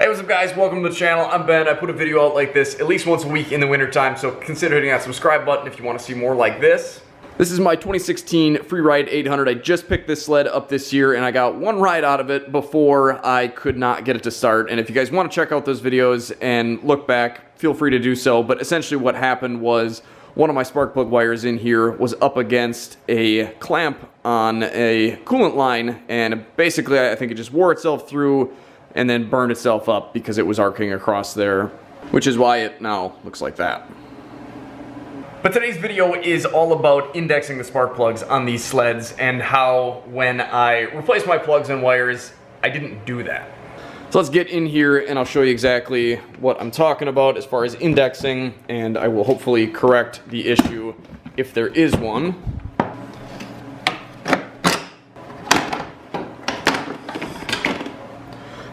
Hey, what's up guys? Welcome to the channel. I'm Ben. I put a video out like this at least once a week in the winter time, so consider hitting that subscribe button if you want to see more like this. This is my 2016 Freeride 800. I just picked this sled up this year and I got one ride out of it before I could not get it to start. And if you guys want to check out those videos and look back, feel free to do so. But essentially what happened was one of my spark plug wires in here was up against a clamp on a coolant line, and basically I think it just wore itself through and then burned itself up because it was arcing across there, which is why it now looks like that. But today's video is all about indexing the spark plugs on these sleds and how when I replaced my plugs and wires, I didn't do that. So let's get in here and I'll show you exactly what I'm talking about as far as indexing, and I will hopefully correct the issue if there is one.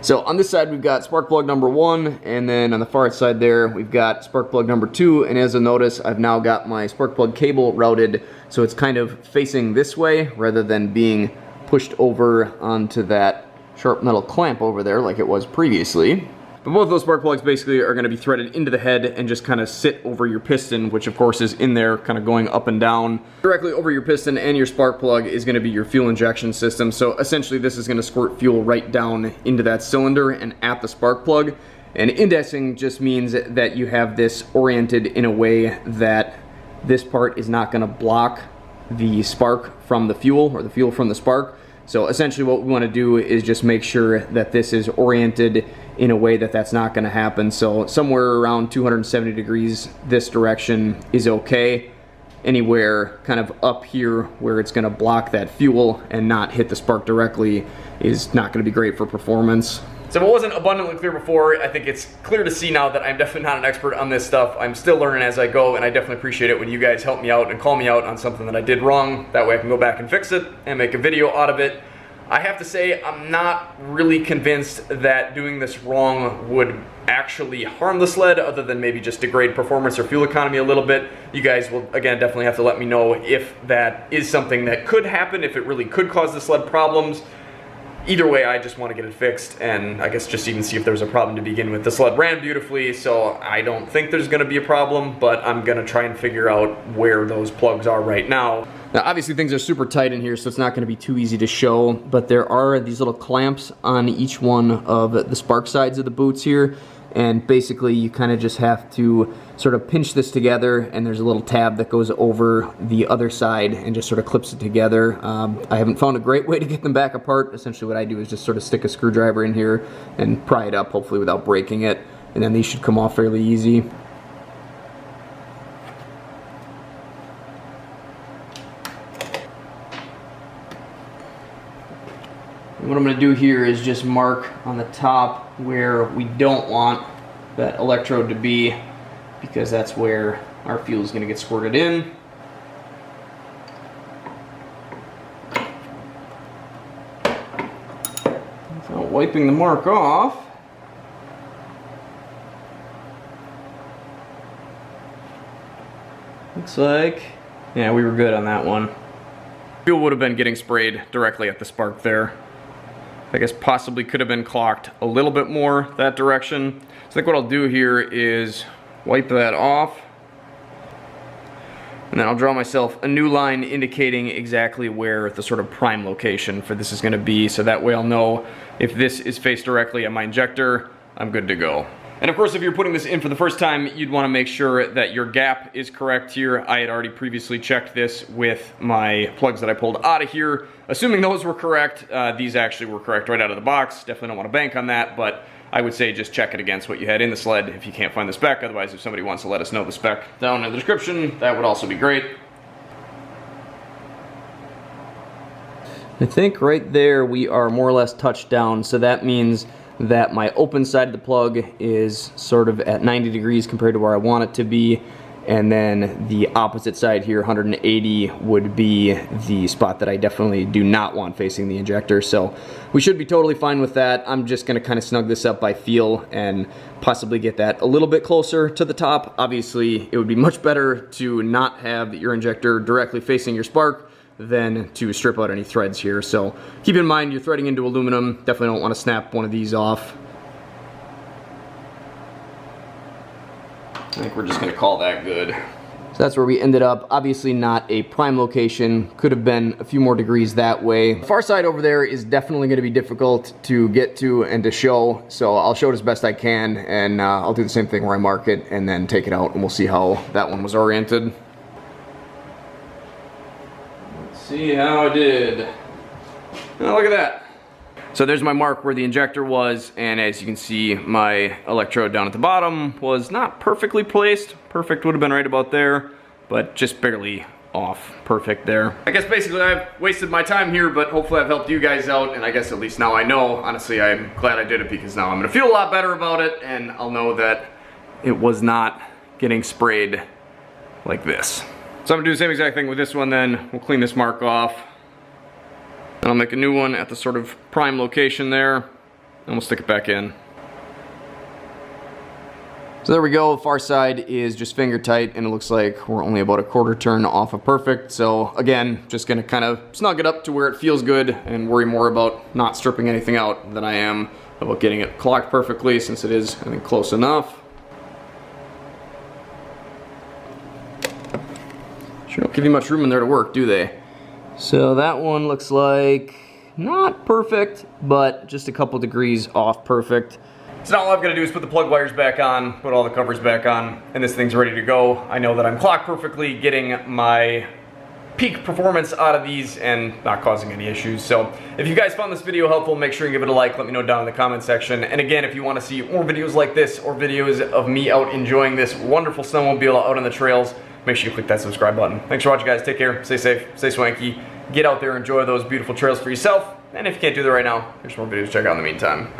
So on this side we've got spark plug number 1, and then on the far side there we've got spark plug number 2, and as you'll notice I've now got my spark plug cable routed so it's kind of facing this way rather than being pushed over onto that sharp metal clamp over there like it was previously. But both of those spark plugs basically are going to be threaded into the head and just kind of sit over your piston, which of course is in there kind of going up and down. Directly over your piston and your spark plug is going to be your fuel injection system. So essentially this is going to squirt fuel right down into that cylinder and at the spark plug. And indexing just means that you have this oriented in a way that this part is not going to block the spark from the fuel or the fuel from the spark. So essentially what we want to do is just make sure that this is oriented in a way that that's not going to happen. So somewhere around 270 degrees this direction is okay. Anywhere kind of up here where it's going to block that fuel and not hit the spark directly is not going to be great for performance. So if it wasn't abundantly clear before, I think it's clear to see now that I'm definitely not an expert on this stuff. I'm still learning as I go, and I definitely appreciate it when you guys help me out and call me out on something that I did wrong. That way I can go back and fix it and make a video out of it. I have to say I'm not really convinced that doing this wrong would actually harm the sled, other than maybe just degrade performance or fuel economy a little bit. You guys will, again, definitely have to let me know if that is something that could happen, if it really could cause the sled problems. Either way, I just want to get it fixed, and I guess just even see if there's a problem to begin with. The sled ran beautifully, so I don't think there's going to be a problem, but I'm going to try and figure out where those plugs are right now. Now, obviously things are super tight in here, so it's not going to be too easy to show, but there are these little clamps on each one of the spark sides of the boots here, and basically you kind of just have to sort of pinch this together, and there's a little tab that goes over the other side and just sort of clips it together. I haven't found a great way to get them back apart. Essentially what I do is just sort of stick a screwdriver in here and pry it up, hopefully without breaking it, and then these should come off fairly easy. What I'm going to do here is just mark on the top where we don't want that electrode to be, because that's where our fuel is going to get squirted in. Without wiping the mark off. Looks like, yeah, we were good on that one. Fuel would have been getting sprayed directly at the spark there. I guess possibly could have been clocked a little bit more that direction. So I think what I'll do here is wipe that off, and then I'll draw myself a new line indicating exactly where the sort of prime location for this is going to be, so that way I'll know if this is faced directly at my injector, I'm good to go. And of course, if you're putting this in for the first time, you'd want to make sure that your gap is correct here. I had already previously checked this with my plugs that I pulled out of here. Assuming those were correct, these actually were correct right out of the box. Definitely don't want to bank on that, but I would say just check it against what you had in the sled if you can't find the spec. Otherwise, if somebody wants to let us know the spec down in the description, that would also be great. I think right there we are more or less touched down, so that means that my open side of the plug is sort of at 90 degrees compared to where I want it to be, and then the opposite side here, 180, would be the spot that I definitely do not want facing the injector. So we should be totally fine with that. I'm just going to kind of snug this up by feel and possibly get that a little bit closer to the top. Obviously, it would be much better to not have your injector directly facing your spark than to strip out any threads here. So keep in mind, you're threading into aluminum. Definitely don't want to snap one of these off. I think we're just gonna call that good. So that's where we ended up. Obviously not a prime location. Could have been a few more degrees that way. The far side over there is definitely gonna be difficult to get to and to show. So I'll show it as best I can, and I'll do the same thing where I mark it and then take it out, and we'll see how that one was oriented. Let's see how I did. Oh, look at that. So there's my mark where the injector was, and as you can see, my electrode down at the bottom was not perfectly placed. Perfect would have been right about there, but just barely off perfect there. I guess basically I've wasted my time here, but hopefully I've helped you guys out, and I guess at least now I know. Honestly, I'm glad I did it because now I'm gonna feel a lot better about it, and I'll know that it was not getting sprayed like this. So I'm gonna do the same exact thing with this one then. We'll clean this mark off. And I'll make a new one at the sort of prime location there, and we'll stick it back in. So there we go, the far side is just finger tight, and it looks like we're only about a quarter turn off of perfect. So again, just gonna kind of snug it up to where it feels good and worry more about not stripping anything out than I am about getting it clocked perfectly, since it is, I think, close enough. Sure don't give you much room in there to work, do they? So that one looks like not perfect, but just a couple degrees off perfect. So now all I've got to do is put the plug wires back on, put all the covers back on, and this thing's ready to go. I know that I'm clocked perfectly, getting my peak performance out of these and not causing any issues. So if you guys found this video helpful, make sure you give it a like, let me know down in the comment section. And again, if you want to see more videos like this or videos of me out enjoying this wonderful snowmobile out on the trails, make sure you click that subscribe button. Thanks for watching, guys. Take care, stay safe, stay swanky, get out there, enjoy those beautiful trails for yourself. And if you can't do that right now, here's more videos to check out in the meantime.